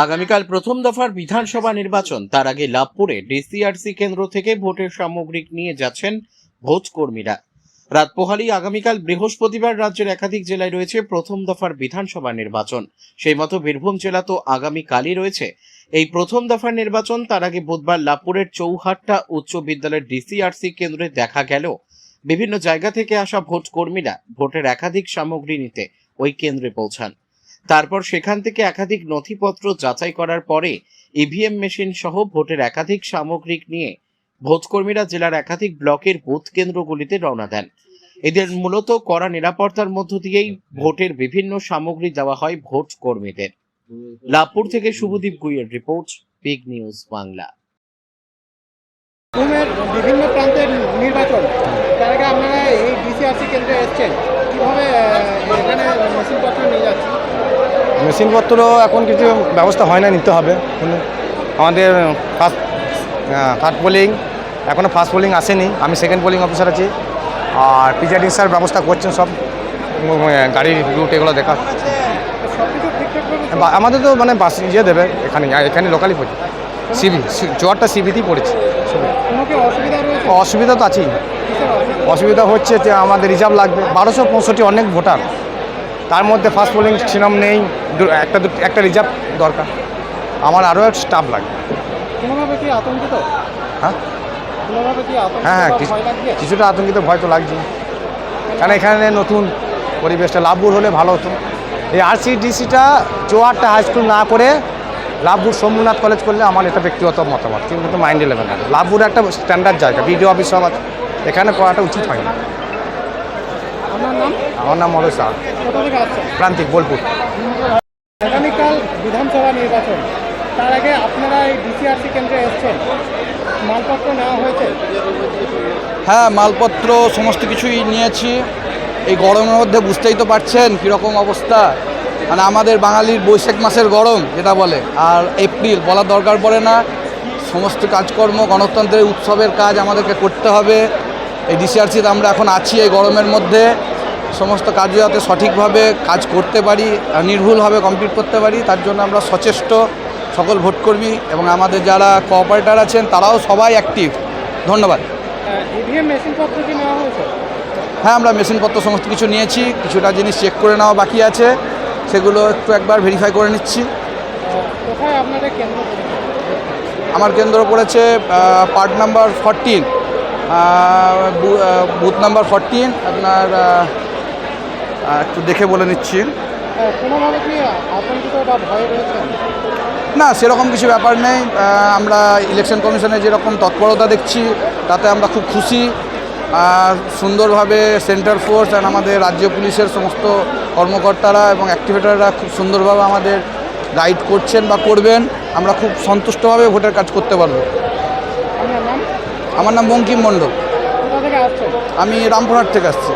আগামীকাল প্রথম দফার বিধানসভা নির্বাচন। তার আগে লাভপুরে ডিসিআরসি কেন্দ্র থেকে ভোটের সামগ্রিক নিয়ে যাচ্ছেন ভোট কর্মীরা। রাত পোহালেই আগামীকাল বৃহস্পতিবার রাজ্যের একাধিক জেলায় রয়েছে প্রথম দফার বিধানসভা নির্বাচন। সেই মতো বীরভূম জেলা তো আগামীকালই রয়েছে এই প্রথম দফার নির্বাচন। তার আগে বুধবার লাভপুরের চৌহাট্টা উচ্চ বিদ্যালয়ের ডিসিআরসি কেন্দ্রে দেখা গেল বিভিন্ন জায়গা থেকে আসা ভোট কর্মীরা ভোটের একাধিক সামগ্রী নিতে ওই কেন্দ্রে পৌঁছান। তারপর সেখান থেকে একাধিক নথিপত্র যাচাই করার পরে ইভিএম মেশিন সহ ভোটের একাধিক সামগ্রিক নিয়ে ভোটকর্মীরা জেলার একাধিক ব্লকের বুথ কেন্দ্রগুলিতে রওনা দেন। এদের মূলত কড়া নিরাপত্তার মধ্য দিয়েই ভোটের বিভিন্ন সামগ্রী দেওয়া হয় ভোট কর্মীদের। লাভপুর থেকে শুভদীপ গুইয়ের রিপোর্ট, বিগ নিউজ বাংলা। বিভিন্ন প্রান্তের নির্বাচন, তার আগে আপনারা এই ডিসিআরসি কেন্দ্রে এসেছেন, কীভাবে এখানে মেশিনপত্র নিয়ে যাচ্ছেন? মেশিনপত্র এখন কিছু ব্যবস্থা হয় না, নিতে হবে। আমাদের থার্ড পোলিং এখনও ফার্স্ট পোলিং আসেনি, আমি সেকেন্ড পোলিং অফিসার আছি। আর প্রিজাইডিং স্যার ব্যবস্থা করছেন সব গাড়ির রুট এগুলো দেখা। আমাদের তো মানে বাস ইয়ে দেবে, এখানে লোকালি পড়ছে, সিবি চুয়ারটা সিবিতেই পড়েছে। অসুবিধা তো আছেই। অসুবিধা হচ্ছে যে আমাদের রিজার্ভ লাগবে 1265 অনেক ভোটার, তার মধ্যে ফার্স্ট পোলিং ছিলাম নেই, একটা রিজার্ভ দরকার। আমার আরও এক স্টাফ লাগবে। হ্যাঁ, কিছুটা আতঙ্কিত ভয় তো লাগছে, কারণ এখানে নতুন পরিবেশটা। লাভপুর হলে ভালো হতো। এই আরসিডিসিটা চৌহাট্টা হাই স্কুল না করে লাভপুর শম্ভুনাথ কলেজ করলে আমার এটা ব্যক্তিগত মতামত, কিন্তু মাইন্ডে নেবেন না। লাভপুর একটা স্ট্যান্ডার্ড জায়গা, বিডিও অফিস সব আছে, এখানে করাটা উচিত হয় না। আমার নাম মনোজ শাহ, প্রান্তিক, বোলপুর। আগামীকাল বিধানসভা নির্বাচন, তার আগে আপনারা এই ডিসিআরসি কেন্দ্রে এসেছেন, মালপত্র নেওয়া হয়েছে? হ্যাঁ, মালপত্র সমস্ত কিছুই নিয়েছি। এই গরমের মধ্যে বুঝতেই তো পারছেন কীরকম অবস্থা, মানে আমাদের বাঙালির বৈশাখ মাসের গরম যেটা বলে, আর এপ্রিল বলার দরকার পড়ে না। সমস্ত কাজকর্ম, গণতন্ত্রের উৎসবের কাজ আমাদেরকে করতে হবে। এই ডিসিআরসিতে আমরা এখন আছি এই গরমের মধ্যে, সমস্ত কাজ যাতে সঠিকভাবে কাজ করতে পারি, নির্ভুলভাবে কমপ্লিট করতে পারি, তার জন্য আমরা সচেষ্ট সকল ভোটকর্মী এবং আমাদের যারা কোঅপারেটর আছেন তারাও সবাই অ্যাক্টিভ। ধন্যবাদ। ইভিএম মেশিনপত্র কি নেওয়া হয়েছে? হ্যাঁ, আমরা মেশিনপত্র সমস্ত কিছু নিয়েছি, কিছুটা জিনিস চেক করে নেওয়া বাকি আছে, সেগুলো একবার ভেরিফাই করে নিচ্ছি। কোথায় আপনাদের কেন্দ্র? আমার কেন্দ্র পড়েছে পার্ট নাম্বার 14, বুথ নাম্বার 14। আপনার একটু দেখে বলে নিচ্ছি। কোনোভাবে কি আতঙ্কিত বা ভয় রয়েছে? না, সেরকম কিছু ব্যাপার নেই। আমরা ইলেকশন কমিশনে যেরকম তৎপরতা দেখছি তাতে আমরা খুব খুশি। সুন্দরভাবে সেন্টার ফোর্স অ্যান্ড আমাদের রাজ্য পুলিশের সমস্ত কর্মকর্তারা এবং অ্যাক্টিভেটাররা খুব সুন্দরভাবে আমাদের গাইড করছেন বা করবেন। আমরা খুব সন্তুষ্টভাবে ভোটের কাজ করতে পারবো। আপনার নাম? আমার নাম বঙ্কিম মণ্ডল। কোথা থেকে আসছেন? আমি রামপুরহাট থেকে আসছি।